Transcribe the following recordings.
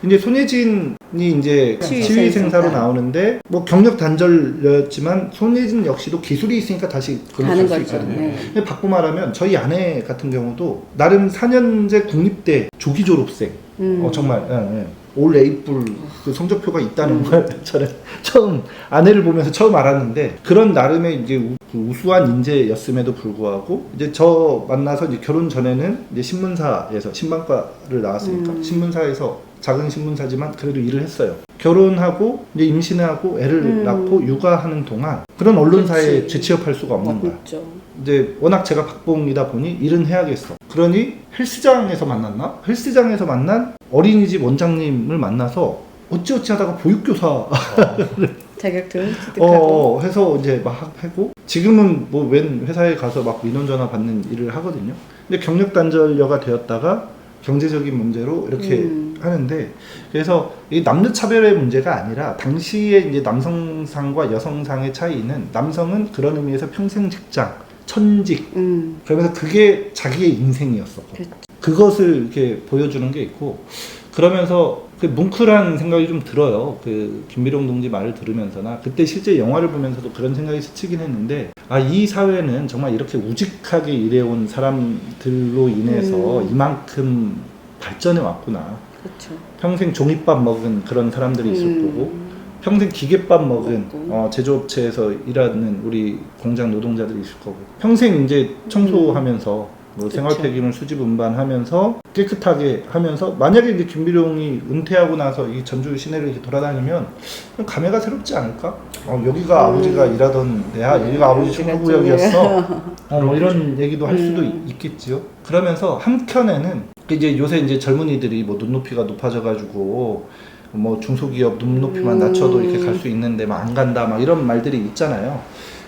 이제 손예진이 이제 치위생사로 나오는데 뭐 경력 단절이었지만 손예진 역시도 기술이 있으니까 다시 그걸 가는 쓸수 거죠. 있거든요. 네. 근데 바꿔 말하면 저희 아내 같은 경우도 나름 4년제 국립대 조기 졸업생. 정말 올 에이플 그 성적표가 있다는 걸 저는 처음 아내를 보면서 처음 알았는데 그런 나름의 이제 우수한 인재였음에도 불구하고 이제 저 만나서 이제 결혼 전에는 이제 신문사에서 신방과를 나왔으니까 신문사에서 작은 신문사지만 그래도 일을 했어요. 결혼하고 이제 임신하고 애를 낳고 육아하는 동안 그런 언론사에 재취업할 수가 없는 거야. 그렇죠. 이제 워낙 제가 박봉이다 보니 일은 해야겠어. 그러니 헬스장에서 만났나? 헬스장에서 만난 어린이집 원장님을 만나서 어찌어찌 하다가 보육교사 자격증 취득하고 해서 이제 막 하고 지금은 뭐 웬 회사에 가서 막 민원 전화 받는 일을 하거든요. 근데 경력 단절녀가 되었다가 경제적인 문제로 이렇게 하는데 그래서 이 남녀 차별의 문제가 아니라 당시에 이제 남성상과 여성상의 차이는 남성은 그런 의미에서 평생 직장 천직 그러면서 그게 자기의 인생이었어. 그것을 이렇게 보여주는 게 있고 그러면서 그 뭉클한 생각이 좀 들어요. 그 김미룡 동지 말을 들으면서나 그때 실제 영화를 보면서도 그런 생각이 스치긴 했는데 이 사회는 정말 이렇게 우직하게 일해온 사람들로 인해서 이만큼 발전해 왔구나. 그렇죠. 평생 종이밥 먹은 그런 사람들이 있을 거고 평생 기계밥 먹은 제조업체에서 일하는 우리 공장 노동자들이 있을 거고 평생 이제 청소하면서 뭐 생활 폐기물 수집 운반하면서 깨끗하게 하면서 만약에 이제 김미룡이 은퇴하고 나서 이 전주 시내를 이렇게 돌아다니면 감회가 새롭지 않을까? 여기가 아버지가 일하던 데야, 여기가 아버지 충무구역이었어. 뭐 이런 얘기도 할 수도 있겠지요. 그러면서 한켠에는 이제 요새 이제 젊은이들이 뭐 눈높이가 높아져가지고 뭐 중소기업 눈높이만 낮춰도 이렇게 갈 수 있는데 막 안 간다 막 이런 말들이 있잖아요.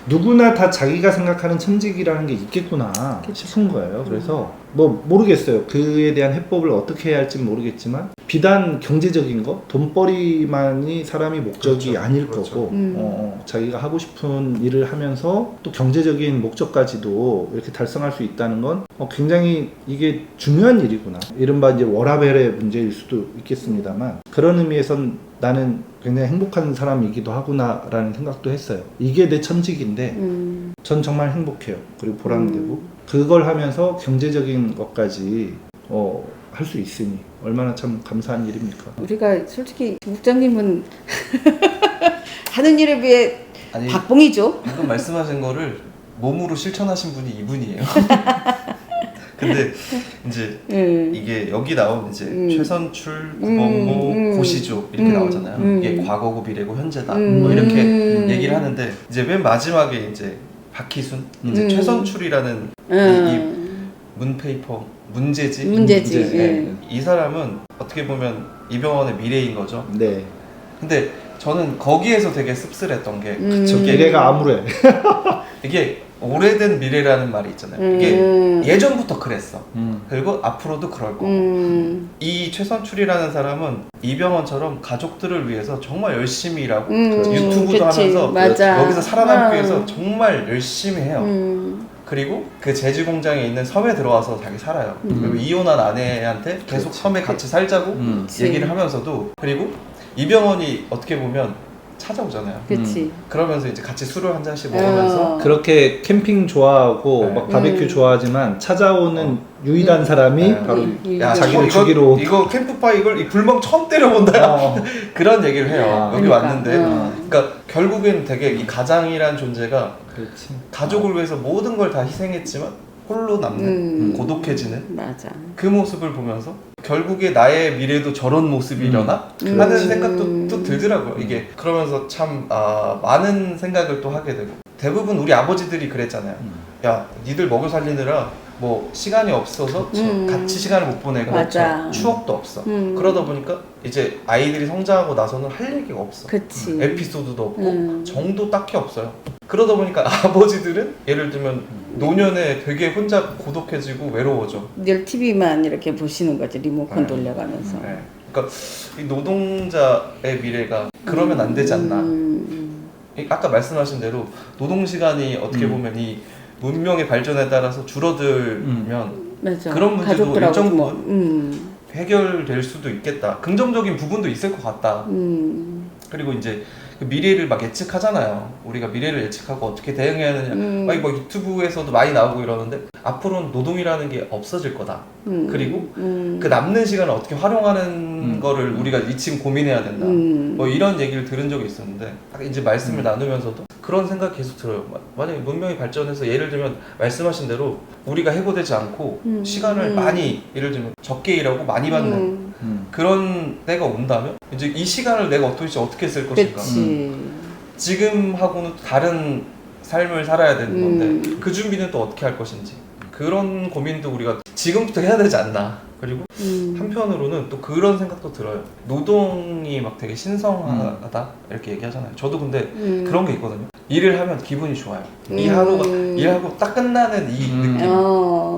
누구나 다 자기가 생각하는 천직이라는 게 있겠구나 싶은 거예요. 그래서 뭐 모르겠어요. 그에 대한 해법을 어떻게 해야 할지 모르겠지만 비단 경제적인 거, 돈벌이만이 사람이 목적이 아닐 거고 자기가 하고 싶은 일을 하면서 또 경제적인 목적까지도 이렇게 달성할 수 있다는 건 굉장히 이게 중요한 일이구나. 이른바 이제 워라밸의 문제일 수도 있겠습니다만 그런 의미에선 나는 굉장히 행복한 사람이기도 하구나라는 생각도 했어요. 이게 내 천직인데 전 정말 행복해요. 그리고 보람되고 그걸 하면서 경제적인 것까지 할 수 있으니 얼마나 참 감사한 일입니까? 우리가 솔직히 국장님은 하는 일에 비해 아니, 박봉이죠. 방금 말씀하신 거를 몸으로 실천하신 분이 이분이에요. 근데 이제 이게 여기 나오면 이제 최선출, 구본모, 고시조 이렇게 나오잖아요. 이게 과거고 미래고 현재다. 뭐 이렇게 얘기를 하는데 이제 맨 마지막에 이제 박희순 이제 최선출이라는 이 문페이퍼 문제지. 이 사람은 어떻게 보면 이병헌의 미래인 거죠. 네. 근데 저는 거기에서 되게 씁쓸했던 게 미래가 암울해. 이게 오래된 미래라는 말이 있잖아요. 이게 예전부터 그랬어. 그리고 앞으로도 그럴 거고. 이 최선출이라는 사람은 이병헌처럼 가족들을 위해서 정말 열심히 일하고 유튜브도 하면서 맞아. 여기서 살아남기 위해서 정말 열심히 해요. 그리고 그 제주 공장에 있는 섬에 들어와서 자기 살아요. 그리고 이혼한 아내한테 계속 섬에 같이 살자고 얘기를 하면서도 그리고 이병헌이 어떻게 보면 찾아오잖아요. 그렇지. 그러면서 이제 같이 술을 한 잔씩 먹으면서 그렇게 캠핑 좋아하고 막 바베큐 좋아하지만 찾아오는 유일한 사람이 바로 자기를 죽이러 이거 캠프파이 이걸 이 불멍 처음 때려본다 그런 얘기를 해요. 여기 그러니까. 왔는데 그러니까 결국엔 되게 이 가장이란 존재가 그렇지. 가족을 위해서 모든 걸 다 희생했지만 홀로 남는 고독해지는 맞아. 그 모습을 보면서 결국에 나의 미래도 저런 모습이려나 하는 생각도 또 들더라고요. 이게 그러면서 참 많은 생각을 또 하게 되고 대부분 우리 아버지들이 그랬잖아요. 야 니들 먹여 살리느라 뭐 시간이 없어서 같이 시간을 못 보내고 맞아. 추억도 없어. 그러다 보니까 이제 아이들이 성장하고 나서는 할 얘기가 없어. 그치. 에피소드도 없고 정도 딱히 없어요. 그러다 보니까 아버지들은 예를 들면 노년에 되게 혼자 고독해지고 외로워져. 늘 TV만 이렇게 보시는 거지 리모컨 돌려가면서. 네. 그러니까 이 노동자의 미래가 그러면 안 되지 않나. 아까 말씀하신 대로 노동시간이 어떻게 보면 이 문명의 발전에 따라서 줄어들면 맞아. 그런 문제도 일정 부분 해결될 수도 있겠다. 긍정적인 부분도 있을 것 같다. 그리고 이제 그 미래를 막 예측하잖아요. 우리가 미래를 예측하고 어떻게 대응해야 하느냐. 막 뭐 유튜브에서도 많이 나오고 이러는데 앞으로는 노동이라는 게 없어질 거다. 그리고 그 남는 시간을 어떻게 활용하는 거를 우리가 지금 고민해야 된다. 뭐 이런 얘기를 들은 적이 있었는데 딱 이제 말씀을 나누면서도 그런 생각이 계속 들어요. 만약에 문명이 발전해서 예를 들면 말씀하신 대로 우리가 해고되지 않고 시간을 많이 예를 들면 적게 일하고 많이 받는 그런 때가 온다면 이제 이 시간을 내가 어떻게 쓸 것인가. 지금하고는 다른 삶을 살아야 되는 건데 그 준비는 또 어떻게 할 것인지 그런 고민도 우리가 지금부터 해야 되지 않나. 그리고 한편으로는 또 그런 생각도 들어요. 노동이 막 되게 신성하다 이렇게 얘기하잖아요. 저도 근데 그런 게 있거든요. 일을 하면 기분이 좋아요. 이 하루가 일하고 딱 끝나는 이 느낌,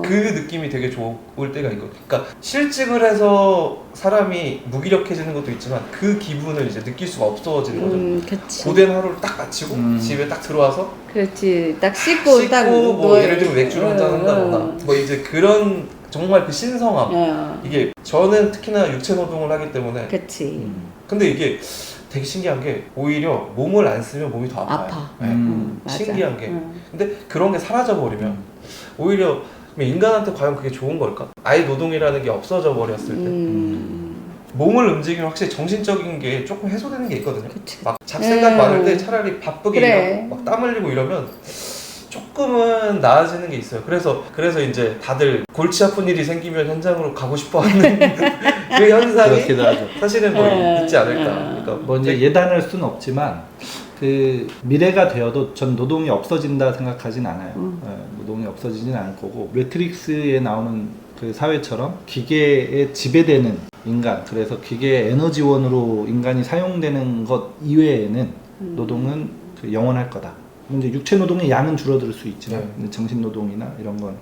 그 느낌이 되게 좋을 때가 있거든요. 그러니까 실직을 해서 사람이 무기력해지는 것도 있지만 그 기분을 이제 느낄 수가 없어지는 거죠. 고된 하루를 딱 마치고 집에 딱 들어와서 그렇지. 딱 씻고 딱 뭐 예를 들면 맥주를 한잔 한다거나 뭐 이제 그런 정말 그 신성함. 이게 저는 특히나 육체 노동을 하기 때문에. 그렇지. 근데 이게 되게 신기한 게 오히려 몸을 안 쓰면 몸이 더 아파요. 네. 신기한 게. 근데 그런 게 사라져 버리면 오히려 인간한테 과연 그게 좋은 걸까? 아예 노동이라는 게 없어져 버렸을 때 몸을 움직이면 확실히 정신적인 게 조금 해소되는 게 있거든요. 그치. 막 잡생각 많을 때 차라리 바쁘게 그래. 일하고 막 땀 흘리고 이러면 조금은 나아지는 게 있어요. 그래서 이제 다들 골치 아픈 일이 생기면 현장으로 가고 싶어하는 그 현상이 사실은 뭐 있지 않을까. 그러니까 뭐 이제 예단할 수는 없지만 그 미래가 되어도 전 노동이 없어진다 생각하진 않아요. 노동이 없어지진 않을 거고 매트릭스에 나오는 그 사회처럼 기계에 지배되는 인간, 그래서 기계의 에너지원으로 인간이 사용되는 것 이외에는 노동은 그 영원할 거다. 이제 육체 노동의 양은 줄어들 수 있지만 정신 노동이나 이런 건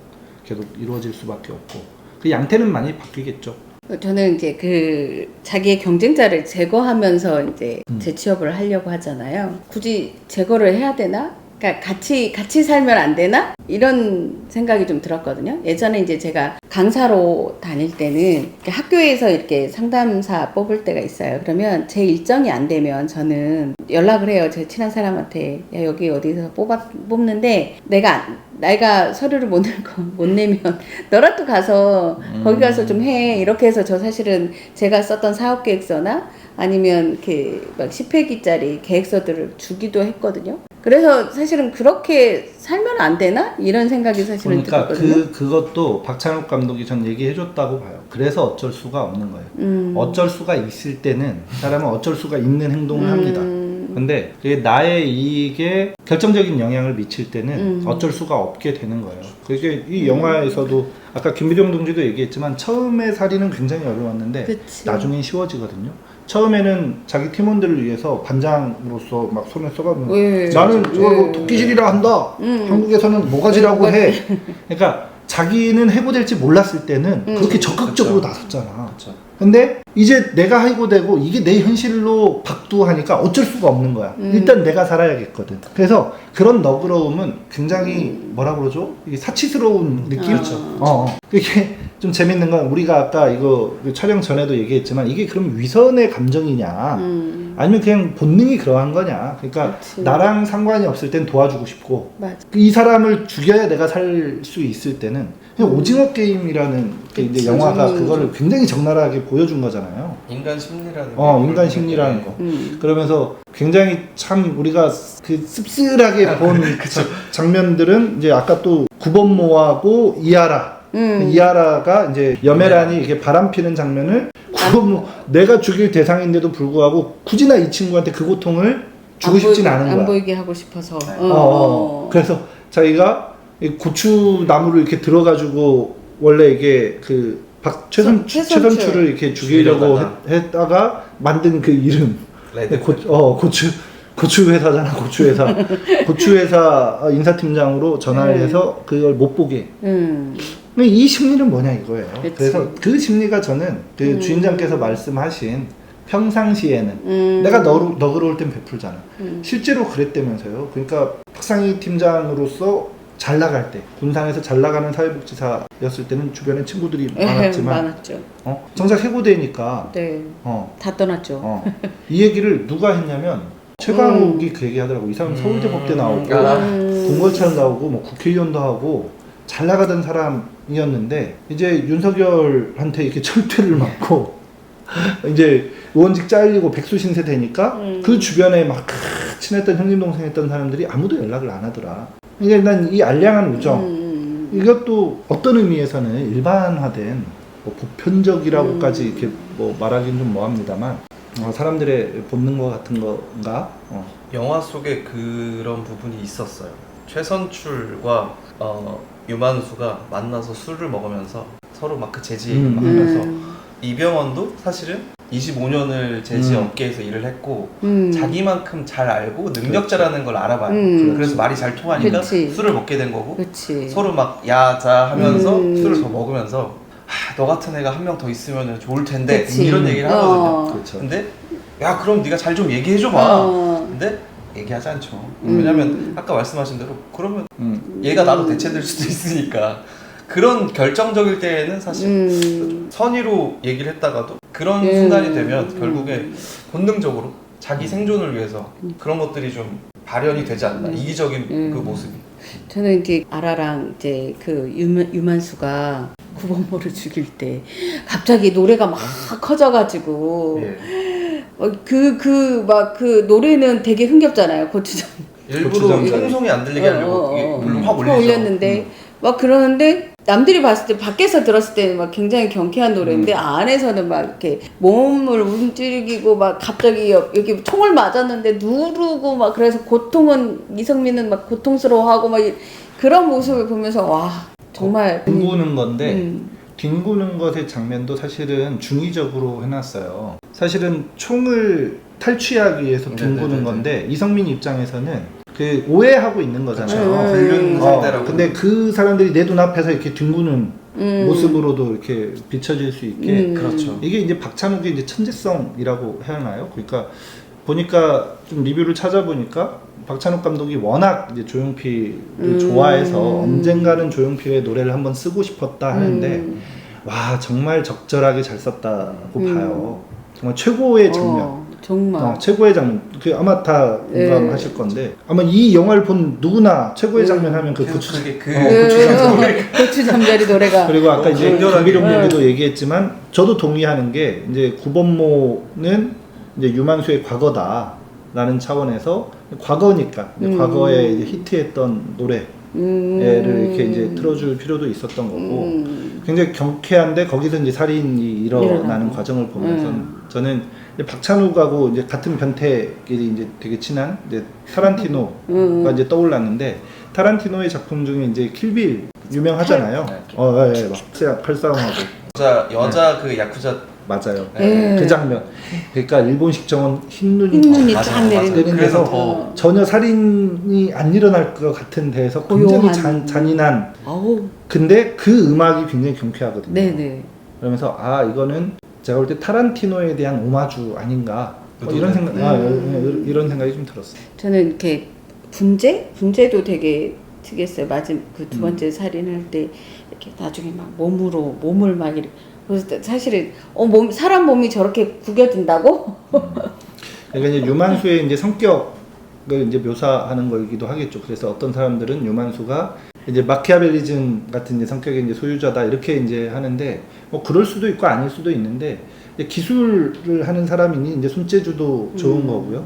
계속 이루어질 수밖에 없고 그 양태는 많이 바뀌겠죠. 저는 이제 그 자기의 경쟁자를 제거하면서 이제 재취업을 하려고 하잖아요. 굳이 제거를 해야 되나? 그러니까 같이 살면 안 되나? 이런 생각이 좀 들었거든요. 예전에 이제 제가 강사로 다닐 때는 학교에서 이렇게 상담사 뽑을 때가 있어요. 그러면 제 일정이 안 되면 저는 연락을 해요. 제 친한 사람한테. 야, 여기 어디서 뽑는데 내가 서류를 못 내면 너라도 가서 거기 가서 좀 해. 이렇게 해서 저 사실은 제가 썼던 사업계획서나 아니면 그 막 10회기짜리 계획서들을 주기도 했거든요. 그래서 사실은 그렇게 살면 안 되나? 이런 생각이 사실은 그러니까 들었거든요. 그것도 박찬욱 감독이 전 얘기해줬다고 봐요. 그래서 어쩔 수가 없는 거예요. 어쩔 수가 있을 때는 사람은 어쩔 수가 있는 행동을 합니다. 근데 그게 나의 이익에 결정적인 영향을 미칠 때는 어쩔 수가 없게 되는 거예요. 그게 이 영화에서도 아까 김비정 동지도 얘기했지만 처음에 살이는 굉장히 어려웠는데 그치. 나중엔 쉬워지거든요. 처음에는 자기 팀원들을 위해서 반장으로서 막 손을 써가면서 나는 이걸 도끼질이라 한다. 한국에서는 모가지라고 해. 그러니까 자기는 해고될지 몰랐을 때는 그렇게 적극적으로 나섰잖아. 근데 이제 내가 해고되고 이게 내 현실로 박두하니까 어쩔 수가 없는 거야. 일단 내가 살아야겠거든. 그래서 그런 너그러움은 굉장히 뭐라 그러죠? 이게 사치스러운 느낌? 그게 좀 재밌는 건 우리가 아까 이거 촬영 전에도 얘기했지만 이게 그럼 위선의 감정이냐 아니면 그냥 본능이 그러한 거냐. 그러니까 그치. 나랑 상관이 없을 땐 도와주고 싶고 맞아. 이 사람을 죽여야 내가 살 수 있을 때는 그냥 오징어 게임이라는 그 이제 영화가 그거를 굉장히 적나라하게 보여준 거잖아요. 인간 심리라는 인간 심리라는 거. 그러면서 굉장히 참 우리가 그 씁쓸하게 본 장면들은 이제 아까 또 구본모하고 이하라가 이제 여메란이 이렇게 바람 피는 장면을 내가 죽일 대상인데도 불구하고 굳이나 이 친구한테 그 고통을 주고 싶진 않은 거야. 안 보이게 하고 싶어서. 그래서 자기가 이 고추나무를 이렇게 들어가지고 원래 이게 그 최선출을 이렇게 죽이려고 했다가 만든 그 이름 고추 회사잖아. 고추 회사 인사팀장으로 전화를 해서 그걸 못 보게. 이 심리는 뭐냐 이거예요. 그치. 그래서 그 심리가 저는 그 주인장께서 말씀하신 평상시에는 내가 너그러울 땐 베풀잖아. 실제로 그랬다면서요. 그러니까 박상희 팀장으로서 잘 나갈 때 군산에서 잘 나가는 사회복지사였을 때는 주변에 친구들이 많았지만 많았죠. 정작 해고되니까 네. 다 떠났죠. 이 얘기를 누가 했냐면 최강욱이 그 얘기 하더라고. 이 사람 서울대 법대 나오고 군검찰 나오고 뭐 국회의원도 하고 잘 나가던 사람이었는데 이제 윤석열한테 이렇게 철퇴를 맞고 이제 의원직 잘리고 백수 신세 되니까 그 주변에 막 친했던 형님 동생 했던 사람들이 아무도 연락을 안 하더라. 그러니까 난 이 알량한 우정 이것도 어떤 의미에서는 일반화된 뭐 보편적이라고까지 이렇게 뭐 말하기는 좀 뭐합니다만 사람들의 본능과 같은 건가? 영화 속에 그런 부분이 있었어요. 최선출과 유만수가 만나서 술을 먹으면서 서로 막 그 제지 얘기를 막 하면서 이병헌도 사실은 25년을 제지 업계에서 일을 했고 자기만큼 잘 알고 능력자라는 걸 알아봐요. 그래서 말이 잘 통하니까 그치. 술을 먹게 된 거고 그치. 서로 막 야자 하면서 술을 더 먹으면서 너 같은 애가 한 명 더 있으면 좋을 텐데 그치. 이런 얘기를 하거든요. 그렇죠. 근데 야 그럼 네가 잘 좀 얘기해줘봐. 근데 얘기하지 않죠. 왜냐면 아까 말씀하신 대로 그러면 얘가 나도 대체될 수도 있으니까 그런 결정적일 때에는 사실 선의로 얘기를 했다가도 그런 순간이 되면 결국에 본능적으로 자기 생존을 위해서 그런 것들이 좀 발현이 되지 않나. 이기적인 그 모습이. 저는 이제 아라랑 이제 그 유만수가 구본모를 죽일 때 갑자기 노래가 막 커져가지고 예. 그 노래는 되게 흥겹잖아요. 고추장 일부러 고추장자리. 통성이 안 들리게 하려고 물론 확 올리죠. 올렸는데 막 그러는데 남들이 봤을 때 밖에서 들었을 때는 막 굉장히 경쾌한 노래인데 안에서는 막 이렇게 몸을 움직이고 막 갑자기 여기 총을 맞았는데 누르고 막 그래서 이성민은 막 고통스러워하고 막 그런 모습을 보면서 와 정말 뒹구는 건데 뒹구는 것의 장면도 사실은 중의적으로 해놨어요. 사실은 총을 탈취하기 위해서 뒹구는 건데 이성민 입장에서는 그 오해하고 있는 거잖아요. 불륜 상대라고. 근데 그 사람들이 내 눈앞에서 이렇게 뒹구는 모습으로도 이렇게 비춰질 수 있게 그렇죠. 이게 이제 박찬욱의 이제 천재성이라고 해야 하나요? 그러니까 보니까 좀 리뷰를 찾아보니까 박찬욱 감독이 워낙 이제 조용필을 좋아해서 언젠가는 조용필의 노래를 한번 쓰고 싶었다 하는데 와 정말 적절하게 잘 썼다고 봐요. 정말 최고의 장면. 정말 최고의 장면. 그 아마 다 공감하실 건데 아마 이 영화를 본 누구나 최고의 장면 하면 그 고추 잠자리 노래가 그리고 아까 이제 강렬하게. 김비룡 님도 얘기했지만 저도 동의하는 게 이제 구본모는 이제 유만수의 과거다라는 차원에서 과거니까 이제 과거에 이제 히트했던 노래를 이렇게 이제 틀어줄 필요도 있었던 거고 굉장히 경쾌한데 거기서 이제 살인이 일어나는 과정을 보면서 저는 이제 박찬욱하고 이제 같은 변태끼리 이제 되게 친한 이제 타란티노가 이제 떠올랐는데 타란티노의 작품 중에 이제 킬빌 유명하잖아요. 막 칼싸움하고 여자 그 야쿠자 맞아요. 네. 그 장면. 그러니까 일본식 정원 흰눈이 맞아, 쫙 맞아. 내리는 그래서 거. 더 전혀 살인이 안 일어날 것 같은 데에서 굉장히 잔인한. 아우. 근데 그 음악이 굉장히 경쾌하거든요. 네네. 그러면서 제가 볼 때 타란티노에 대한 오마주 아닌가 이런 생각 이런 생각이 좀 들었어요. 저는 이렇게 분재도 되게 특이했어요. 그 두 번째 살인할 때 이렇게 나중에 막 몸을 막 이렇게 그래서 사실은 사람 몸이 저렇게 구겨진다고? 그러니까 이제 유만수의 이제 성격을 이제 묘사하는 거이기도 하겠죠. 그래서 어떤 사람들은 유만수가 이제 마키아벨리즘 같은 이제 성격의 이제 소유자다 이렇게 이제 하는데 뭐 그럴 수도 있고 아닐 수도 있는데 이제 기술을 하는 사람이니 이제 손재주도 좋은 거고요.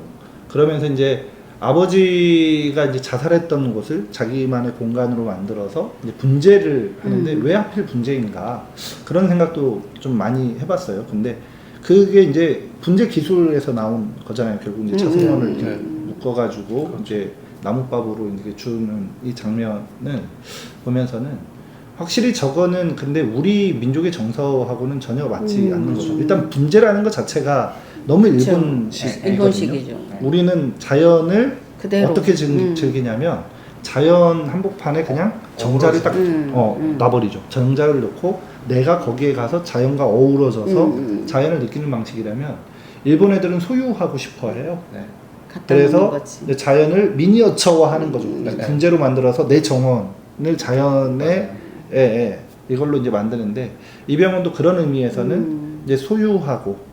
그러면서 이제 아버지가 이제 자살했던 곳을 자기만의 공간으로 만들어서 이제 분재를 하는데 왜 하필 분재인가 그런 생각도 좀 많이 해봤어요. 근데 그게 이제 분재 기술에서 나온 거잖아요. 결국 이제 자성원을 이렇게 묶어가지고 그렇죠. 이제 나무밥으로 이렇게 주는 이 장면은 보면서는 확실히 저거는 근데 우리 민족의 정서하고는 전혀 맞지 않는 거죠. 일단 분재라는 것 자체가 너무 일본식이거든요. 우리는 자연을 그대로. 어떻게 즐기냐면 자연 한복판에 그냥 정자를 딱 놔버리죠. 정자를 넣고 내가 거기에 가서 자연과 어우러져서 자연을 느끼는 방식이라면 일본 애들은 소유하고 싶어 해요. 그래서 자연을 미니어처화하는 거죠. 분재로 만들어서 내 정원 자연의 이걸로 이제 만드는데 이병헌도 그런 의미에서는 이제 소유하고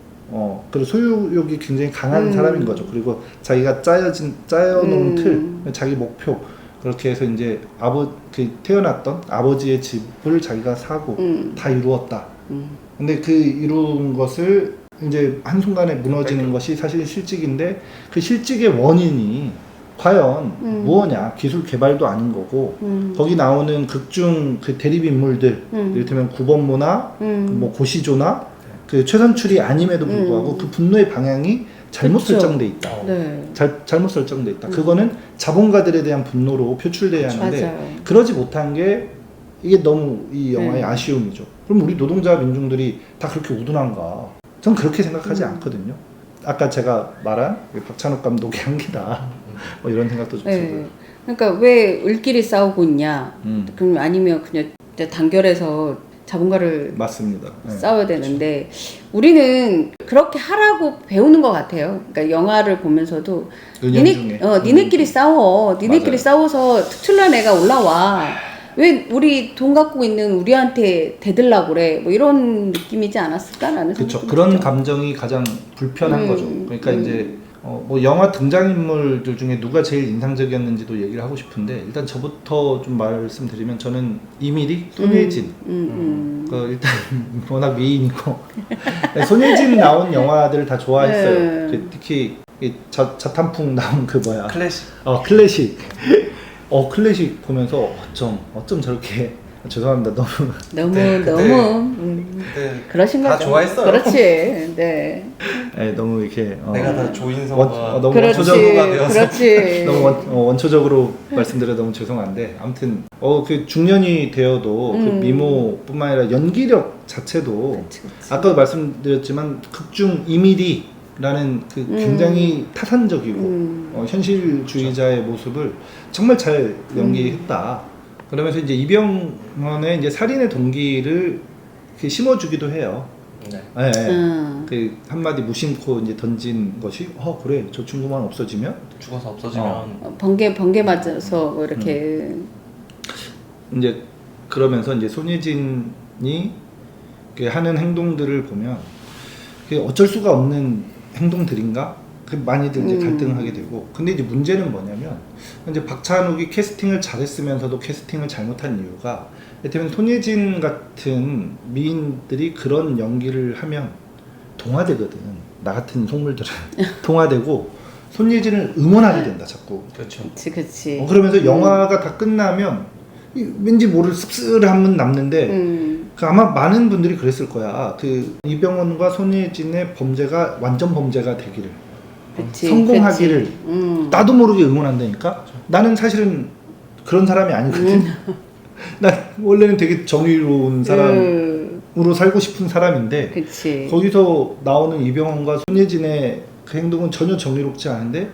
그리고 소유욕이 굉장히 강한 사람인 거죠. 그리고 자기가 짜여놓은 틀, 자기 목표 그렇게 해서 이제 태어났던 아버지의 집을 자기가 사고 다 이루었다. 근데 그 이룬 것을 이제 한순간에 무너지는 것이 사실 실직인데 그 실직의 원인이 과연 무엇냐? 기술 개발도 아닌 거고 거기 나오는 극중 그 대립 인물들 이를테면 구본모나 뭐 고시조나 그 최선출이 아님에도 불구하고 그 분노의 방향이 잘못 그쵸. 설정돼 있다. 네. 잘못 설정돼 있다. 그거는 자본가들에 대한 분노로 표출돼야 하는데 맞아요. 그러지 못한 게 이게 너무 이 영화의 아쉬움이죠. 그럼 우리 노동자 민중들이 다 그렇게 우둔한가? 전 그렇게 생각하지 않거든요. 아까 제가 말한 박찬욱 감독의 향기다. 뭐 이런 생각도 좀 들고요. 네. 그러니까 왜 을끼리 싸우고 있냐? 그럼 아니면 그냥 단결해서 자본가를 맞습니다. 네. 싸워야 되는데 우리는 그렇게 하라고 배우는 것 같아요. 그러니까 영화를 보면서도 은연중에. 니네끼리 싸워. 니네끼리 맞아요. 싸워서 특출난 애가 올라와. 왜 우리 돈 갖고 있는 우리한테 대들라고 그래? 뭐 이런 느낌이지 않았을까? 라는 그렇죠. 생각이 그런 들죠. 감정이 가장 불편한 거죠. 그러니까 이제 뭐 영화 등장인물들 중에 누가 제일 인상적이었는지도 얘기를 하고 싶은데 일단 저부터 좀 말씀드리면 저는 이미리, 손예진 일단 워낙 미인이고 손예진 나온 영화들 다 좋아했어요. 특히 이 자탄풍 나온 그 뭐야 클래식. 클래식 클래식 보면서 어쩜 저렇게 죄송합니다 너무 네, 너무 그러신 다 거죠. 좋아했어요. 그렇지. 네. 너무 이렇게 내가 다 조인성과 너무 그렇지. 원초적으로가 되어서 그렇지. 너무 원초적으로 말씀드려 너무 죄송한데 아무튼 그 중년이 되어도 그 미모뿐만 아니라 연기력 자체도 그치. 아까도 말씀드렸지만 극중 이미리라는 그 굉장히 타산적이고 현실주의자의 모습을 정말 잘 연기했다. 그러면서 이제 이병헌의 이제 살인의 동기를 이렇게 심어주기도 해요. 네. 네. 그 한마디 무심코 이제 던진 것이 그래 저 친구만 없어지면 죽어서 없어지면 번개 맞아서 뭐 이렇게 이제 그러면서 이제 손예진이 하는 행동들을 보면 그게 어쩔 수가 없는 행동들인가? 많이들 이제 갈등을 하게 되고 근데 이제 문제는 뭐냐면 이제 박찬욱이 캐스팅을 잘했으면서도 캐스팅을 잘못한 이유가 예를 손예진 같은 미인들이 그런 연기를 하면 동화되거든. 나 같은 속물들은 동화되고 손예진을 응원하게 된다 자꾸. 그렇죠. 그치. 그러면서 영화가 다 끝나면 왠지 모를 씁쓸함은 남는데 아마 많은 분들이 그랬을 거야. 그 이병헌과 손예진의 범죄가 완전 범죄가 되기를 그치, 성공하기를 나도 모르게 응원한다니까. 나는 사실은 그런 사람이 아니거든. 난 원래는 되게 정의로운 사람으로 살고 싶은 사람인데 그치. 거기서 나오는 이병헌과 손예진의 그 행동은 전혀 정의롭지 않은데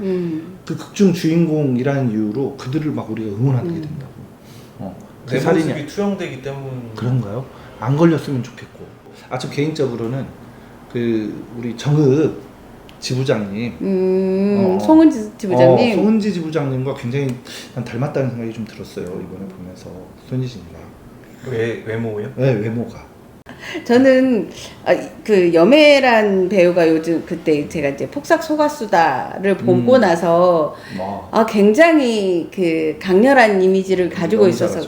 그 극중 주인공이라는 이유로 그들을 막 우리가 응원하게 된다고. 내 모습이 투영되기 때문에 그런가요? 안 걸렸으면 좋겠고. 저 개인적으로는 그 우리 정읍 지부장님, 송은지 지부장님. 송은지 지부장님과 굉장히 난 닮았다는 생각이 좀 들었어요. 이번에 보면서 손예진이가. 외모요? 네, 외모가. 저는 그 염혜란 배우가 요즘 그때 제가 이제 폭삭 속았수다를 보고 나서 굉장히 그 강렬한 이미지를 가지고 있어서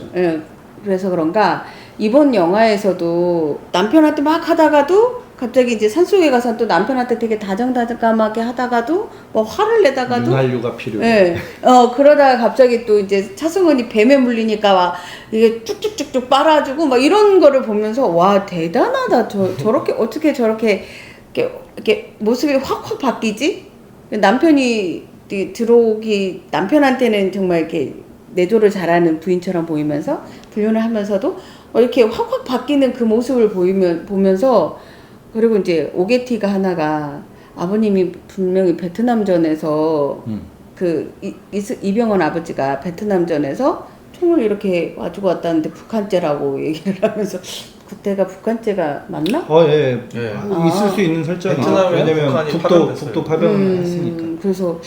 그래서 그런가 이번 영화에서도 남편한테 막 하다가도 갑자기 이제 산속에 가서 또 남편한테 되게 다정다감하게 하다가도 뭐 화를 내다가도 윤활유가 필요해. 네. 그러다가 갑자기 또 이제 차승원이 뱀에 물리니까 막 이게 쭉쭉쭉쭉 빨아주고 막 이런 거를 보면서 와 대단하다. 저렇게 어떻게 저렇게 이렇게 모습이 확확 바뀌지? 남편이 들어오기 남편한테는 정말 이렇게 내조를 잘하는 부인처럼 보이면서 불륜을 하면서도 이렇게 확확 바뀌는 그 모습을 보면서 그리고 이제 오게티가 하나가 아버님이 분명히 베트남전에서 그 이병헌 아버지가 베트남전에서 총을 이렇게 와주고 왔다는데 북한죄라고 얘기를 하면서 그때가 북한죄가 맞나? 예. 있을 수 있는 설정이 베트남에 왜냐면 북한이 북도 파병을 했으니까. 그래서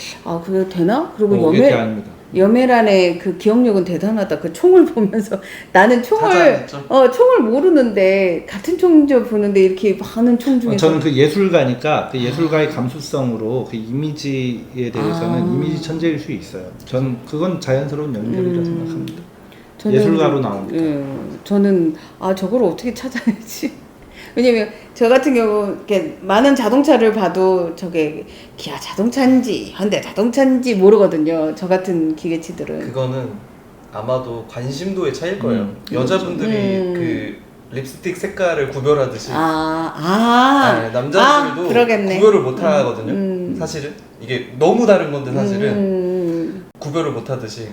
그게 되나? 그리고 오게티 아닙니다. 여메란의 그 기억력은 대단하다. 그 총을 보면서 나는 찾아냈죠. 총을 모르는데 같은 총조 보는데 이렇게 많은 총 중에서 저는 그 예술가니까 그 예술가의 감수성으로 그 이미지에 대해서는 이미지 천재일 수 있어요. 전 그건 자연스러운 연결이라 생각합니다. 예술가로 나오니까. 저는 저걸 어떻게 찾아내지? 왜냐면 저 같은 경우 이렇게 많은 자동차를 봐도 저게 기아 자동차인지 현대 자동차인지 모르거든요. 저 같은 기계치들은. 그거는 아마도 관심도의 차이일 거예요. 여자분들이 그 립스틱 색깔을 구별하듯이 네, 남자들도 그러겠네. 구별을 못 하거든요. 사실은 이게 너무 다른 건데 사실은 구별을 못 하듯이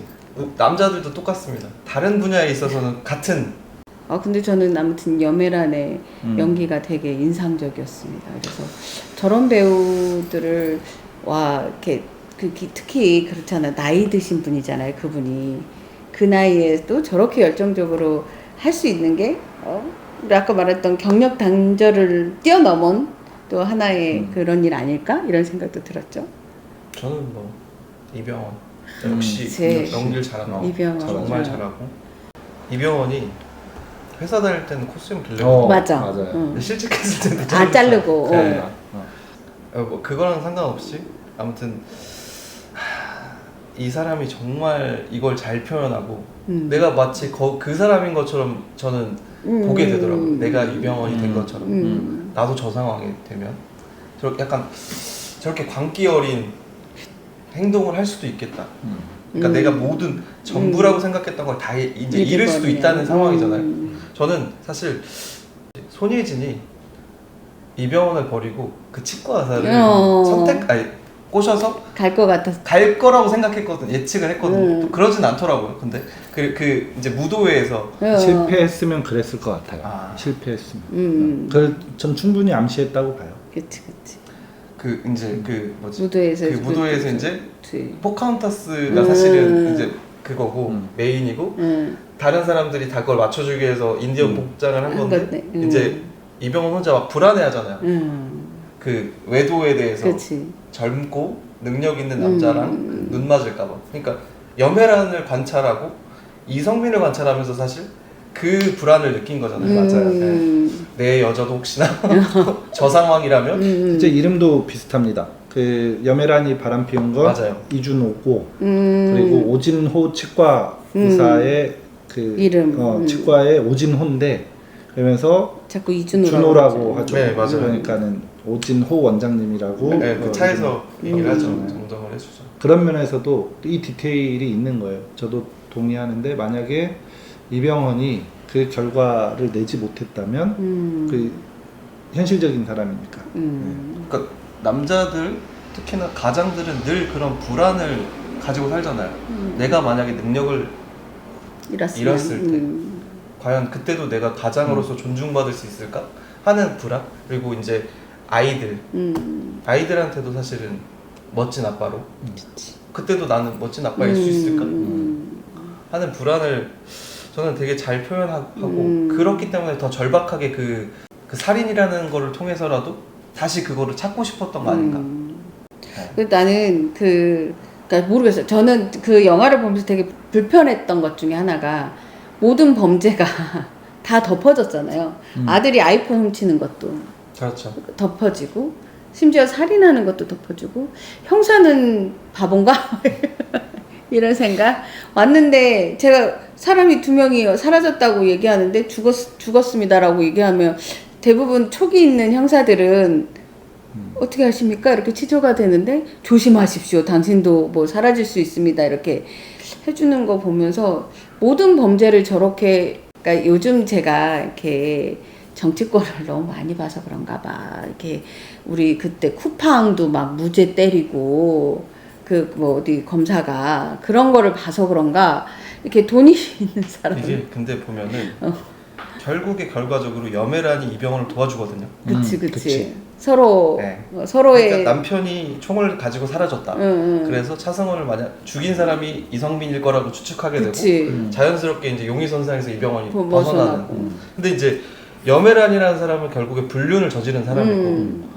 남자들도 똑같습니다. 다른 분야에 있어서는 같은. 근데 저는 아무튼 여메란의 연기가 되게 인상적이었습니다. 그래서 저런 배우들을 이렇게 특히 그렇잖아. 나이 드신 분이잖아요. 그분이 그 나이에도 저렇게 열정적으로 할 수 있는 게 우리 아까 말했던 경력 단절을 뛰어넘은 또 하나의 그런 일 아닐까 이런 생각도 들었죠. 저는 뭐 이병헌 역시 연기를 잘하고 이병헌 정말 잘하고 이병헌이 회사 다닐 때는 코스튬 길려고 맞아요. 실직했을 때는 자르고 뭐 그거랑 상관없이 아무튼 이 사람이 정말 이걸 잘 표현하고 내가 마치 그 사람인 것처럼 저는 보게 되더라고요. 내가 이병헌이 된 것처럼 나도 저 상황이 되면 저렇게 약간 저렇게 광기 어린 행동을 할 수도 있겠다. 그러니까 내가 모든 전부라고 생각했던 걸 다 이제 잃을 수도 있다는 상황이잖아요. 저는 사실 손예진이 이병헌을 버리고 그 치과 의사를 꼬셔서 갈 것 같았어. 갈 거라고 생각했거든. 예측을 했거든요. 또 그러진 않더라고요. 근데 그 이제 무도회에서 실패했으면 그랬을 것 같아요. 실패했으면. 그걸 전 충분히 암시했다고 봐요. 그치. 그 이제 그 뭐지? 무도회에서 이제 포카혼타스가 사실은 이제 그거고 메인이고 다른 사람들이 다 그걸 맞춰주기 위해서 인디언 복장을 한 건데 이제 이병헌 혼자 막 불안해하잖아요. 그 외도에 대해서 젊고 능력 있는 남자랑 눈 맞을까봐. 그러니까 여메란을 관찰하고 이성민을 관찰하면서 사실 그 불안을 느낀 거잖아요. 맞아요. 네. 내 여자도 혹시나 저 상황이라면 이제 이름도 비슷합니다. 그 여메란이 바람 피운 거 맞아요. 이준호고 그리고 오진호 치과 의사의 그 이름 치과의 오진호인데 그러면서 자꾸 준호라고 하죠. 네, 맞아요. 그러니까는 오진호 원장님이라고 네, 그 차에서 얘기를 하죠. 정정을 해주죠. 그런 면에서도 이 디테일이 있는 거예요. 저도 동의하는데 만약에 이병헌이 그 결과를 내지 못했다면 그 현실적인 사람이니까. 그러니까 남자들 특히나 가장들은 늘 그런 불안을 가지고 살잖아요. 내가 만약에 능력을 잃었을 때 과연 그때도 내가 가장으로서 존중받을 수 있을까 하는 불안. 그리고 이제 아이들한테도 사실은 멋진 아빠로 그때도 나는 멋진 아빠일 수 있을까 하는 불안을 저는 되게 잘 표현하고 그렇기 때문에 더 절박하게 그 살인이라는 거를 통해서라도 다시 그거를 찾고 싶었던 거 아닌가. 나는 그러니까 모르겠어요. 저는 그 영화를 보면서 되게 불편했던 것 중에 하나가 모든 범죄가 다 덮어졌잖아요. 아들이 아이폰 훔치는 것도 그렇죠. 덮어지고 심지어 살인하는 것도 덮어지고 형사는 바본가? 이런 생각 왔는데 제가 사람이 2명이 사라졌다고 얘기하는데 죽었습니다라고 얘기하면 대부분 촉이 있는 형사들은 어떻게 하십니까? 이렇게 취조가 되는데 조심하십시오. 당신도 뭐 사라질 수 있습니다. 이렇게 해주는 거 보면서 모든 범죄를 저렇게 그러니까 요즘 제가 이렇게 정치권을 너무 많이 봐서 그런가 봐. 이렇게 우리 그때 쿠팡도 막 무죄 때리고 그 뭐 어디 검사가 그런 거를 봐서 그런가 이렇게 돈이 있는 사람. 이게 근데 보면은 결국에 결과적으로 여메란이 이병헌을 도와주거든요. 그치. 서로 네. 서로의 그러니까 남편이 총을 가지고 사라졌다. 그래서 차승원을 만약 죽인 사람이 이성민일 거라고 추측하게 되고 자연스럽게 이제 용의선상에서 이병헌이 벗어나는. 근데 이제 여메란이라는 사람은 결국에 불륜을 저지른 사람이고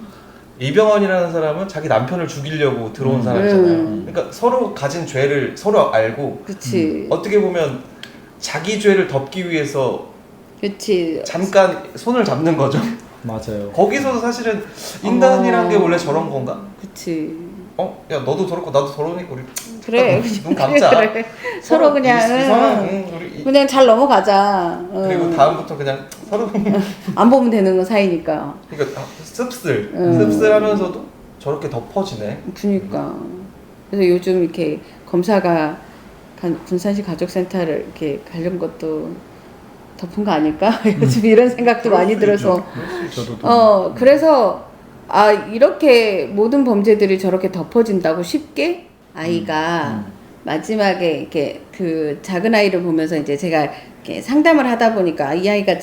이병헌이라는 사람은 자기 남편을 죽이려고 들어온 사람이잖아요. 그러니까 서로 가진 죄를 서로 알고 그치. 어떻게 보면 자기 죄를 덮기 위해서 그치. 잠깐 손을 잡는 거죠. 맞아요. 거기서도 사실은 인간이란 게 원래 저런 건가? 그치. 야 너도 저렇고 나도 저러니까 우리 그래. 눈 감자. 그래. 서로 그냥 우리 그냥 잘 넘어가자. 그리고 다음부터 그냥 서로 안 보면 되는 거 사이니까. 그러니까 씁쓸하면서도 저렇게 덮어지네. 그러니까. 그래서 요즘 이렇게 검사가 군산시 가족센터를 이렇게 가려는 것도 덮은 거 아닐까? 요즘 이런 생각도 많이 들어서. 저도 그래서 이렇게 모든 범죄들이 저렇게 덮어진다고 쉽게 아이가 마지막에 이렇게 그 작은 아이를 보면서 이제 제가 이렇게 상담을 하다 보니까 이 아이가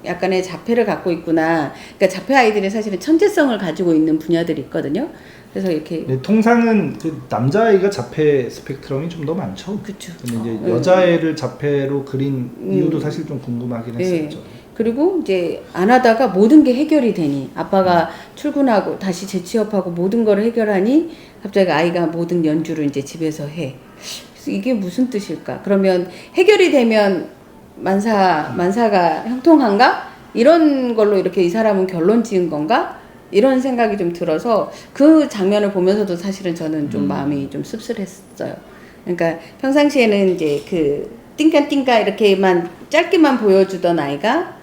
약간의 자폐를 갖고 있구나. 그러니까 자폐 아이들이 사실은 천재성을 가지고 있는 분야들이 있거든요. 그래서 이렇게 네, 통상은 그 남자아이가 자폐 스펙트럼이 좀 더 많죠. 그쵸. 근데 이제 여자애를 자폐로 그린 이유도 사실 좀 궁금하긴 했었죠. 그리고 이제 안 하다가 모든 게 해결이 되니 아빠가 출근하고 다시 재취업하고 모든 걸 해결하니 갑자기 아이가 모든 연주를 이제 집에서 해. 그래서 이게 무슨 뜻일까? 그러면 해결이 되면 만사가 형통한가? 이런 걸로 이렇게 이 사람은 결론 지은 건가? 이런 생각이 좀 들어서 그 장면을 보면서도 사실은 저는 좀 마음이 좀 씁쓸했어요. 그러니까 평상시에는 이제 그 띵까띵까 이렇게만 짧게만 보여주던 아이가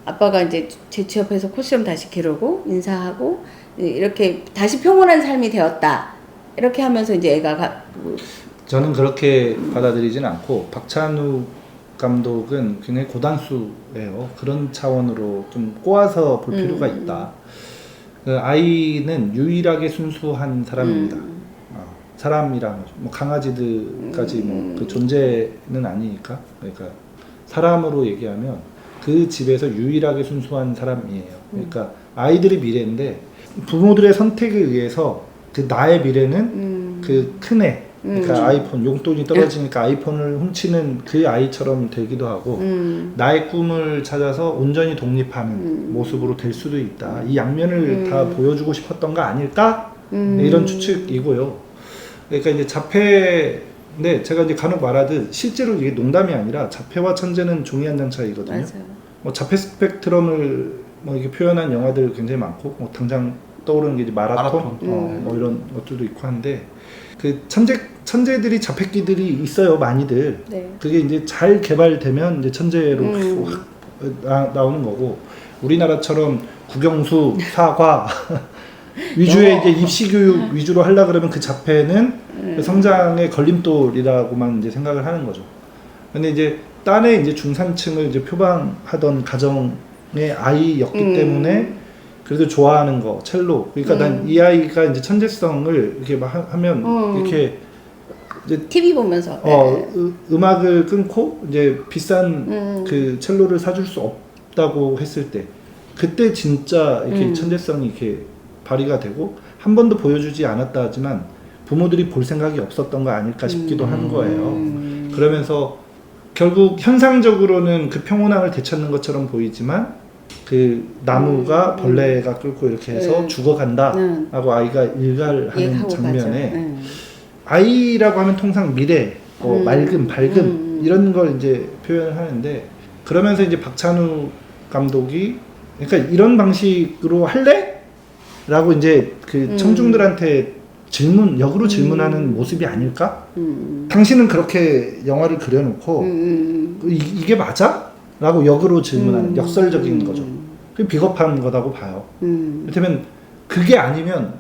아빠가 이제 재취업해서 코시험 다시 기르고 인사하고 이렇게 다시 평온한 삶이 되었다. 이렇게 하면서 이제 애가 저는 그렇게 받아들이진 않고 박찬욱 감독은 굉장히 고단수예요. 그런 차원으로 좀 꼬아서 볼 필요가 있다. 그 아이는 유일하게 순수한 사람입니다. 사람이랑 뭐 강아지들까지 뭐 그 존재는 아니니까. 그러니까 사람으로 얘기하면 그 집에서 유일하게 순수한 사람이에요. 그러니까 아이들이 미래인데 부모들의 선택에 의해서 그 나의 미래는 그 큰애, 그러니까 아이폰 용돈이 떨어지니까 아이폰을 훔치는 그 아이처럼 되기도 하고 나의 꿈을 찾아서 온전히 독립하는 모습으로 될 수도 있다. 이 양면을 다 보여주고 싶었던 거 아닐까? 이런 추측이고요. 그러니까 이제 자폐인데 제가 이제 간혹 말하듯 실제로 이게 농담이 아니라 자폐와 천재는 종이 한 장 차이거든요. 맞아요. 뭐 자폐 스펙트럼을 뭐 이렇게 표현한 영화들 굉장히 많고 뭐 당장 떠오르는 게 이제 마라톤. 뭐 이런 것들도 있고 한데 그 천재들이 자폐끼들이 있어요, 많이들. 네. 그게 이제 잘 개발되면 이제 천재로 확 나오는 거고 우리나라처럼 국영수, 사과 위주의 이제 입시 교육 위주로 하려 그러면 그 자폐는 그 성장의 걸림돌이라고만 이제 생각을 하는 거죠. 근데 이제 딴에 이제 중산층을 이제 표방하던 가정의 아이였기 때문에 그래도 좋아하는 거 첼로. 그러니까 난 이 아이가 이제 천재성을 이렇게 막 하면 이렇게 이제 TV 보면서 음악을 끊고 이제 비싼 그 첼로를 사줄 수 없다고 했을 때 그때 진짜 이렇게 천재성이 이렇게 발휘가 되고 한 번도 보여주지 않았다 하지만 부모들이 볼 생각이 없었던 거 아닐까 싶기도 한 거예요. 그러면서 결국 현상적으로는 그 평온함을 되찾는 것처럼 보이지만 그 나무가 벌레가 끌고 이렇게 해서 죽어간다 하고 아이가 일갈하는 장면에 아이라고 하면 통상 미래, 맑음, 밝음 이런 걸 이제 표현을 하는데 그러면서 이제 박찬욱 감독이 그러니까 이런 방식으로 할래? 라고 이제 그 청중들한테 역으로 질문하는 모습이 아닐까? 당신은 그렇게 영화를 그려놓고 이게 맞아? 라고 역으로 질문하는 역설적인 거죠. 그게 비겁한 거라고 봐요. 그렇다면 그게 아니면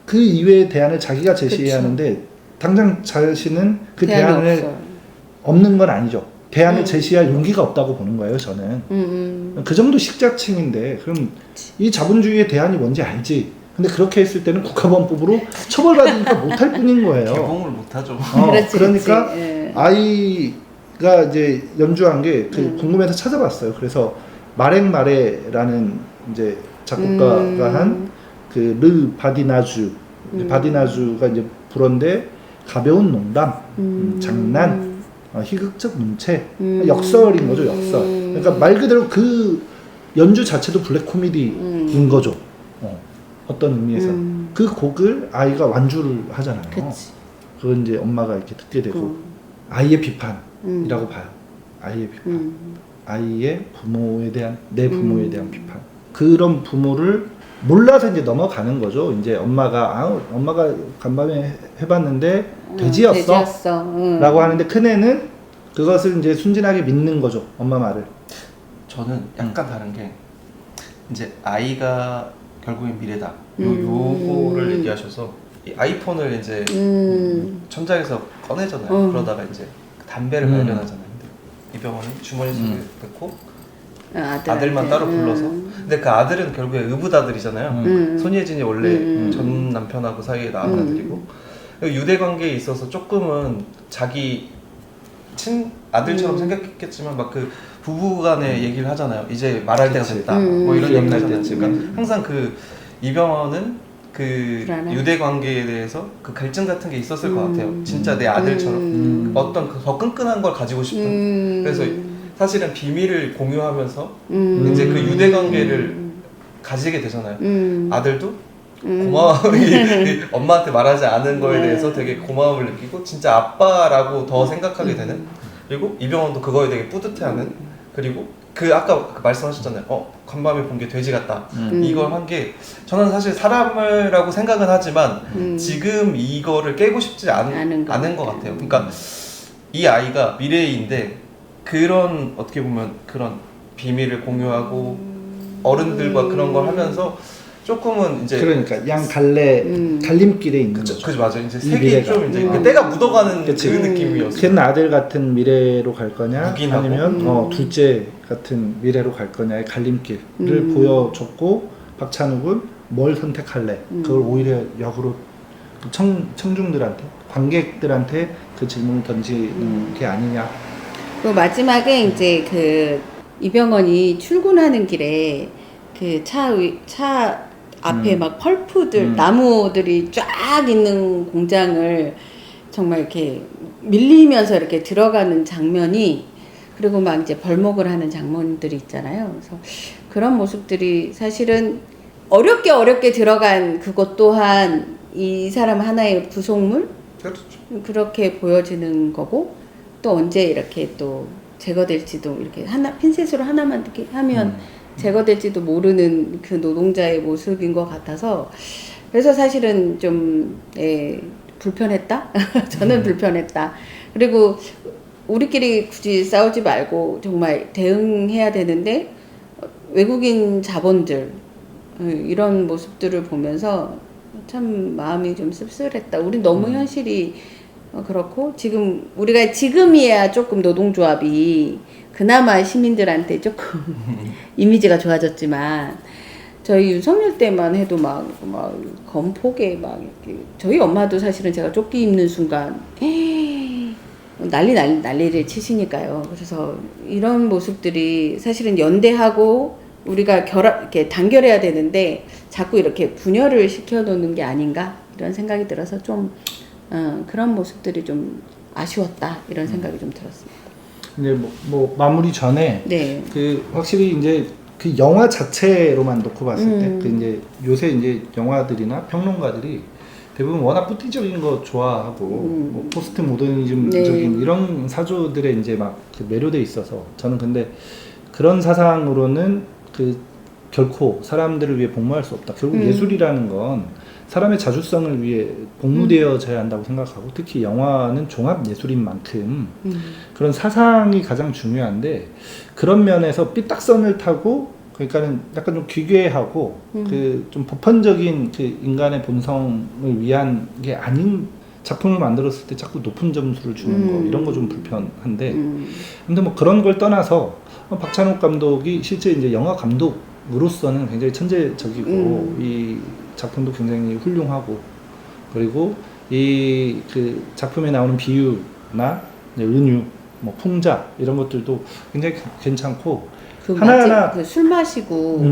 그 이외의 대안을 자기가 제시해야 하는데 당장 자신은 그 대안을 없는 건 아니죠. 대안을 제시할 용기가 없다고 보는 거예요, 저는. 그 정도 식자층인데 그럼 이 자본주의의 대안이 뭔지 알지. 근데 그렇게 했을 때는 국가범법으로 처벌받으니까 못할 뿐인 거예요. 개봉을 못하죠. 그러니까 아이가 이제 연주한 게 그 궁금해서 찾아봤어요. 그래서 마랭마레라는 이제 작곡가가 한 그 르 바디나주, 바디나주가 이제 불어인데 가벼운 농담, 장난, 희극적 문체, 역설인 거죠, 역설. 그러니까 말 그대로 그 연주 자체도 블랙 코미디인 거죠. 어떤 의미에서 그 곡을 아이가 완주를 하잖아요. 그치. 그건 이제 엄마가 이렇게 듣게 되고 아이의 비판이라고 봐요. 아이의 비판, 아이의 부모에 대한 내 부모에 대한 비판. 그런 부모를 몰라서 이제 넘어가는 거죠. 이제 엄마가 간밤에 해봤는데 돼지였어. 라고 하는데 큰애는 그것을 이제 순진하게 믿는 거죠. 엄마 말을. 저는 약간 다른 게 이제 아이가 결국엔 미래다. 요거를 얘기하셔서 이 아이폰을 이제 천장에서 꺼내잖아요. 그러다가 이제 담배를 발견하잖아요. 근데 이병헌이 주머니 속에 넣고 아들만 따로 불러서. 근데 그 아들은 결국에 의붓아들이잖아요. 손예진이 원래 전 남편하고 사이에 나온 아들이고 유대 관계에 있어서 조금은 자기 친 아들처럼 생각했겠지만 막 그 부부간의 얘기를 하잖아요. 이제 말할 때가 됐다. 뭐 이런 얘기를 하잖아요. 그러니까 항상 그 이병헌은 그 불안해. 유대 관계에 대해서 그 갈증 같은 게 있었을 것 같아요. 진짜 내 아들처럼 어떤 더 끈끈한 걸 가지고 싶은. 그래서 사실은 비밀을 공유하면서 이제 그 유대 관계를 가지게 되잖아요. 아들도 고마워. 엄마한테 말하지 않은 거에 대해서 되게 고마움을 느끼고 진짜 아빠라고 더 생각하게 되는. 그리고 이병헌도 그거에 되게 뿌듯해하는. 그리고 그 아까 말씀하셨잖아요. 간밤에 본 게 돼지 같다. 이걸 한 게 저는 사실 사람이라고 생각은 하지만 지금 이거를 깨고 싶지 않은 것 같아요. 그러니까 이 아이가 미래인데 그런 어떻게 보면 그런 비밀을 공유하고 어른들과 그런 걸 하면서 조금은 이제 그러니까 양 갈래 갈림길에 있는 거죠. 그죠, 맞아요. 이제 색이 좀 이제 때가 묻어가는 그 느낌이었어요. 큰 아들 같은 미래로 갈 거냐, 묵인하고. 아니면 둘째 같은 미래로 갈 거냐의 갈림길을 보여줬고 박찬욱은 뭘 선택할래? 그걸 오히려 역으로 청중들한테, 관객들한테 그 질문을 던지는 게 아니냐. 그 마지막에 이제 그 이병헌이 출근하는 길에 그 차 앞에 막 펄프들, 나무들이 쫙 있는 공장을 정말 이렇게 밀리면서 이렇게 들어가는 장면이, 그리고 막 이제 벌목을 하는 장면들이 있잖아요. 그래서 그런 모습들이 사실은 어렵게 들어간 그것 또한 이 사람 하나의 구속물? 그렇죠. 그렇게 보여지는 거고, 또 언제 이렇게 또 제거될지도, 이렇게 핀셋으로 하나만 이렇게 하면 제거될지도 모르는 그 노동자의 모습인 것 같아서, 그래서 사실은 좀 불편했다? 저는 불편했다. 그리고 우리끼리 굳이 싸우지 말고 정말 대응해야 되는데 외국인 자본들 이런 모습들을 보면서 참 마음이 좀 씁쓸했다. 우린 너무 현실이 그렇고, 우리가 지금이야 조금 노동조합이 그나마 시민들한테 조금 이미지가 좋아졌지만, 저희 윤석열 때만 해도 막 건폭에 막 이렇게, 저희 엄마도 사실은 제가 조끼 입는 순간 난리를 치시니까요. 그래서 이런 모습들이 사실은 연대하고 우리가 이렇게 단결해야 되는데 자꾸 이렇게 분열을 시켜놓는 게 아닌가, 이런 생각이 들어서 좀 그런 모습들이 좀 아쉬웠다, 이런 생각이 좀 들었습니다. 이제 뭐 마무리 전에 네. 그 확실히 이제 그 영화 자체로만 놓고 봤을 때 그 이제 요새 이제 영화들이나 평론가들이 대부분 워낙 뿌티적인 거 좋아하고 뭐 포스트 모더니즘적인 네. 이런 사조들에 이제 막 매료돼 있어서, 저는 근데 그런 사상으로는 그 결코 사람들을 위해 복무할 수 없다. 결국 예술이라는 건 사람의 자주성을 위해 복무되어져야 한다고 생각하고, 특히 영화는 종합 예술인 만큼 그런 사상이 가장 중요한데, 그런 면에서 삐딱선을 타고, 그러니까는 약간 좀 기괴하고 그 좀 보편적인 그 인간의 본성을 위한 게 아닌 작품을 만들었을 때 자꾸 높은 점수를 주는 거, 이런 거 좀 불편한데, 근데 뭐 그런 걸 떠나서 박찬욱 감독이 실제 이제 영화 감독으로서는 굉장히 천재적이고 이 작품도 굉장히 훌륭하고, 그리고 이 그 작품에 나오는 비유나 은유, 뭐 풍자 이런 것들도 굉장히 괜찮고, 하나하나 술 마시고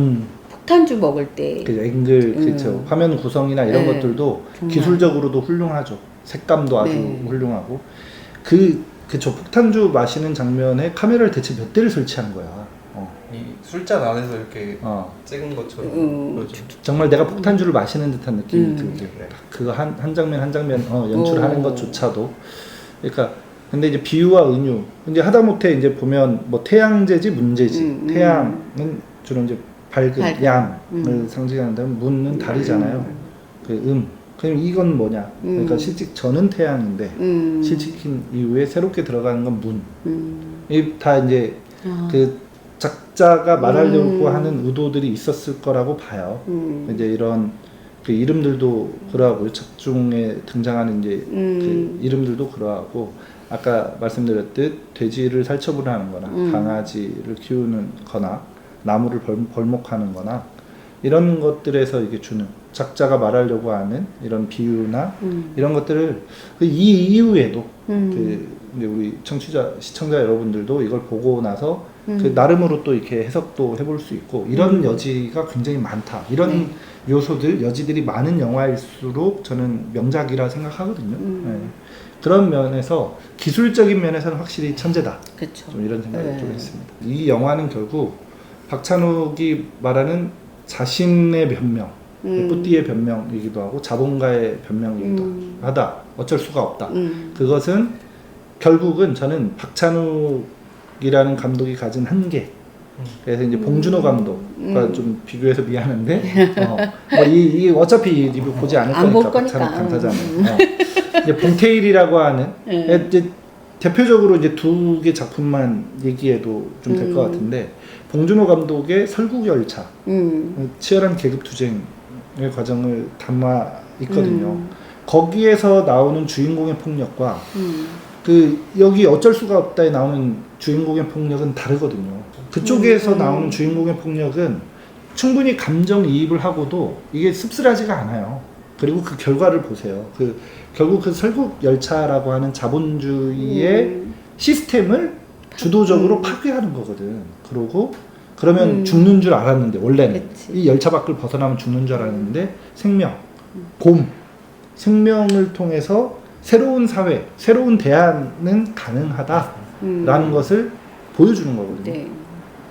폭탄주 먹을 때 그 앵글, 그렇죠. 화면 구성이나 이런 네, 것들도 정말. 기술적으로도 훌륭하죠. 색감도 아주 네. 훌륭하고, 그쵸. 폭탄주 마시는 장면에 카메라를 대체 몇 대를 설치한 거야. 이 술잔 안에서 이렇게 찍은 것처럼 보여줘. 정말 내가 폭탄주를 마시는 듯한 느낌이 들게 네. 그거 한 장면 한 장면 연출하는 것조차도 그러니까 근데 이제 비유와 은유 이제 하다못해 이제 보면 뭐 태양제지 문제지 태양은 주로 이제 밝은 양을 상징한다면 문은 다르잖아요. 그 그럼 이건 뭐냐? 그러니까 실직 전은 태양인데 실직인 이후에 새롭게 들어가는 건 문. 이 다 이제 그 작자가 말하려고 하는 의도들이 있었을 거라고 봐요. 이제 이런 그 이름들도 그러하고요. 작중에 등장하는 이제 그 이름들도 그러하고 아까 말씀드렸듯 돼지를 살처분을 하는거나 강아지를 키우는거나 나무를 벌목하는거나 이런 것들에서 이게 주는 작자가 말하려고 하는 이런 비유나 이런 것들을 이 이후에도 그 이제 우리 청취자 시청자 여러분들도 이걸 보고 나서 그 나름으로 또 이렇게 해석도 해볼 수 있고 이런 여지가 굉장히 많다. 이런 요소들 여지들이 많은 영화일수록 저는 명작이라 생각하거든요. 네. 그런 면에서 기술적인 면에서는 확실히 천재다. 그쵸. 좀 이런 생각을 좀 했습니다. 이 영화는 결국 박찬욱이 말하는 자신의 변명, 뿌띠의 변명이기도 하고 자본가의 변명이기도 하다. 어쩔 수가 없다. 그것은 결국은 저는 박찬욱이라는 감독이 가진 한계. 그래서 이제 봉준호 감독과 좀 비교해서 미안한데, 이 어차피 리뷰 보지 않을 거니까 박찬욱 당사자는. 이제 봉태일이라고 하는 이제 대표적으로 이제 두 개 작품만 얘기해도 좀 될 것 같은데 봉준호 감독의 설국열차 치열한 계급 투쟁의 과정을 담아 있거든요. 거기에서 나오는 주인공의 폭력과 그 여기 어쩔 수가 없다에 나오는 주인공의 폭력은 다르거든요. 그쪽에서 나오는 주인공의 폭력은 충분히 감정이입을 하고도 이게 씁쓸하지가 않아요. 그리고 그 결과를 보세요. 결국 그 설국열차라고 하는 자본주의의 시스템을 주도적으로 파괴하는 거거든. 그러면 죽는 줄 알았는데 원래는 이 열차 밖을 벗어나면 죽는 줄 알았는데 생명을 통해서 새로운 사회, 새로운 대안은 가능하다라는 것을 보여주는 거거든요. 네.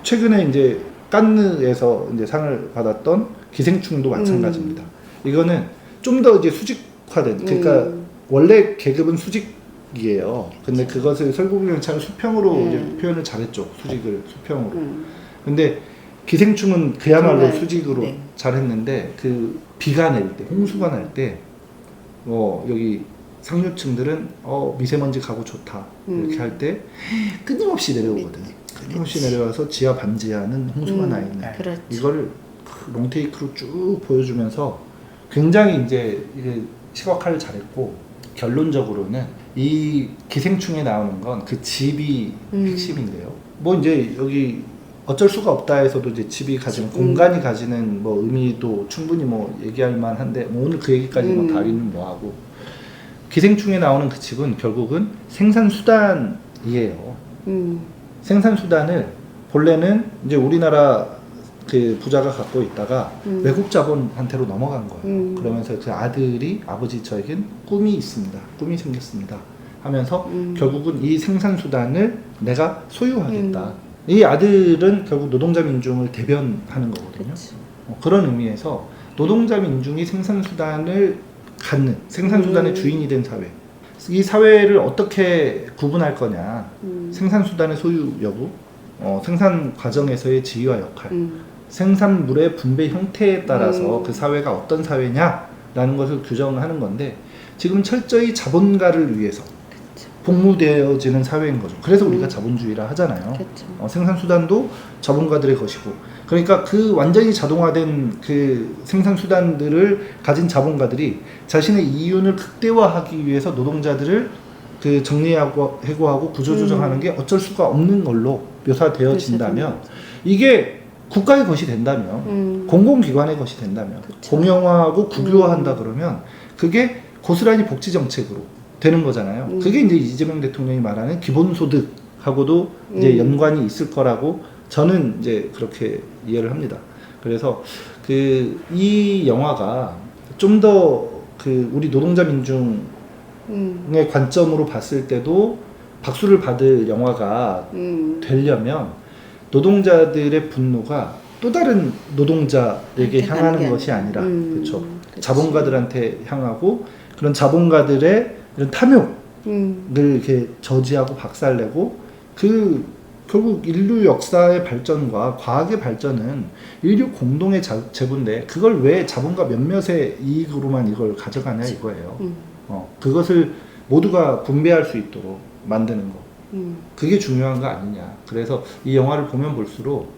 최근에 이제 깐느에서 이제 상을 받았던 기생충도 마찬가지입니다. 이거는 좀 더 이제 수직화된, 그러니까 원래 계급은 수직이에요. 근데 그것을 설국열차를 수평으로 이제 표현을 잘했죠. 수평으로. 근데 기생충은 그야말로 정말, 수직으로 잘했는데 그 비가 내릴 때, 홍수가 날 때 여기 상류층들은 미세먼지 가고 좋다 이렇게 할 때 끊임없이 내려오거든. 끊임없이 내려와서 지하 반지하는 홍수가 나 있는. 이거를 롱테이크로 쭉 보여주면서 굉장히 이제 시각화를 잘했고 결론적으로는 이 기생충에 나오는 건 그 집이 핵심인데요. 뭐 이제 여기 어쩔 수가 없다에서도 이제 집이 가지는 공간이 가지는 뭐 의미도 충분히 뭐 얘기할 만한데 뭐 오늘 그 얘기까지 뭐 다루는 뭐하고 기생충에 나오는 그 집은 결국은 생산수단이에요. 생산수단을 본래는 이제 우리나라 그 부자가 갖고 있다가 외국 자본한테로 넘어간 거예요. 그러면서 그 아들이 아버지 저에겐 꿈이 있습니다. 꿈이 생겼습니다. 하면서 결국은 이 생산수단을 내가 소유하겠다. 이 아들은 결국 노동자 민중을 대변하는 거거든요. 그런 의미에서 노동자 민중이 생산수단을 갖는, 생산수단의 주인이 된 사회. 이 사회를 어떻게 구분할 거냐. 생산수단의 소유 여부, 생산 과정에서의 지위와 역할, 생산물의 분배 형태에 따라서 그 사회가 어떤 사회냐라는 것을 규정하는 건데 지금 철저히 자본가를 위해서 복무되어지는 사회인 거죠. 그래서 우리가 자본주의라 하잖아요. 생산수단도 자본가들의 것이고 그러니까 그 완전히 자동화된 그 생산수단들을 가진 자본가들이 자신의 이윤을 극대화하기 위해서 노동자들을 그 정리하고 해고하고 구조조정하는 게 어쩔 수가 없는 걸로 묘사되어진다면 이게 국가의 것이 된다면 공공기관의 것이 된다면 공영화하고 국유화한다 그러면 그게 고스란히 복지정책으로 되는 거잖아요. 그게 이제 이재명 대통령이 말하는 기본소득하고도 이제 연관이 있을 거라고 저는 이제 그렇게 이해를 합니다. 그래서 이 영화가 좀 더 우리 노동자 민중의 관점으로 봤을 때도 박수를 받을 영화가 되려면 노동자들의 분노가 또 다른 노동자에게 향하는 것이 아니라 그렇죠. 자본가들한테 향하고 그런 자본가들의 이런 탐욕을 이렇게 저지하고 박살내고 결국 인류 역사의 발전과 과학의 발전은 인류 공동의 재부인데 그걸 왜 자본가 몇몇의 이익으로만 이걸 가져가냐 이거예요. 그것을 모두가 분배할 수 있도록 만드는 거. 그게 중요한 거 아니냐. 그래서 이 영화를 보면 볼수록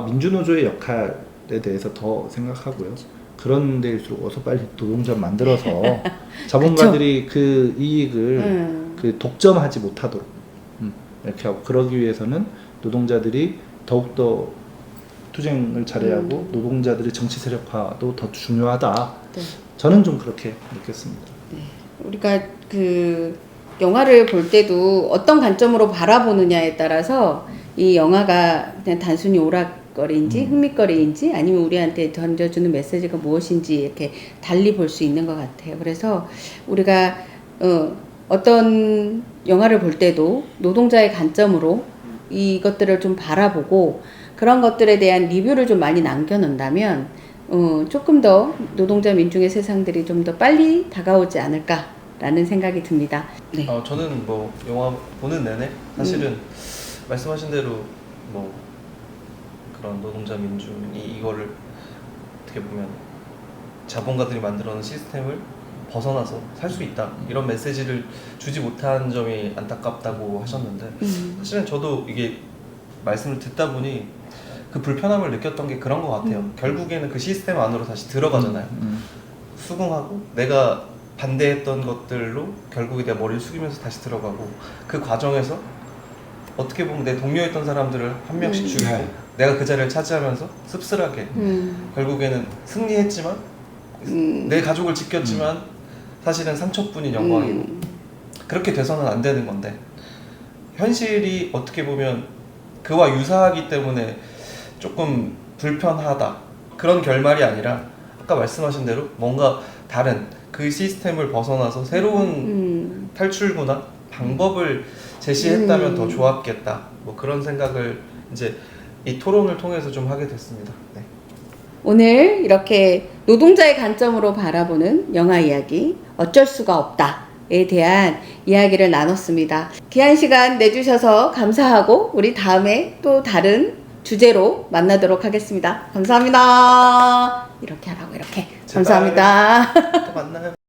민주노조의 역할에 대해서 더 생각하고요. 그런 데일수록 어서 빨리 노동자 만들어서 자본가들이 그 이익을 독점하지 못하도록 이렇게 하고 그러기 위해서는 노동자들이 더욱더 투쟁을 잘해야 하고 노동자들의 정치 세력화도 더 중요하다. 네. 저는 좀 그렇게 느꼈습니다. 네. 우리가 그 영화를 볼 때도 어떤 관점으로 바라보느냐에 따라서 이 영화가 그냥 단순히 오락거리인지 흥미거리인지 아니면 우리한테 던져주는 메시지가 무엇인지 이렇게 달리 볼 수 있는 것 같아요. 그래서 우리가 어떤 영화를 볼 때도 노동자의 관점으로 이것들을 좀 바라보고 그런 것들에 대한 리뷰를 좀 많이 남겨놓는다면 조금 더 노동자 민중의 세상들이 좀 더 빨리 다가오지 않을까라는 생각이 듭니다. 네. 저는 뭐 영화 보는 내내 사실은 말씀하신 대로 뭐 그런 노동자 민중이 이거를 어떻게 보면 자본가들이 만들어놓은 시스템을 벗어나서 살 수 있다 이런 메시지를 주지 못한 점이 안타깝다고 하셨는데 사실은 저도 이게 말씀을 듣다 보니 그 불편함을 느꼈던 게 그런 것 같아요. 결국에는 그 시스템 안으로 다시 들어가잖아요. 수긍하고 내가 반대했던 것들로 결국에 내가 머리를 숙이면서 다시 들어가고 그 과정에서 어떻게 보면 내 동료였던 사람들을 한 명씩 죽이고 내가 그 자리를 차지하면서 씁쓸하게 결국에는 승리했지만 내 가족을 지켰지만 사실은 상처뿐인 영광이고 그렇게 돼서는 안 되는 건데 현실이 어떻게 보면 그와 유사하기 때문에 조금 불편하다 그런 결말이 아니라 아까 말씀하신 대로 뭔가 다른 그 시스템을 벗어나서 새로운 탈출구나 방법을 제시했다면 더 좋았겠다 뭐 그런 생각을 이제 이 토론을 통해서 좀 하게 됐습니다. 네. 오늘 이렇게 노동자의 관점으로 바라보는 영화 이야기 어쩔 수가 없다에 대한 이야기를 나눴습니다. 귀한 시간 내주셔서 감사하고 우리 다음에 또 다른 주제로 만나도록 하겠습니다. 감사합니다. 이렇게 하라고 이렇게. 감사합니다. 또 만나요.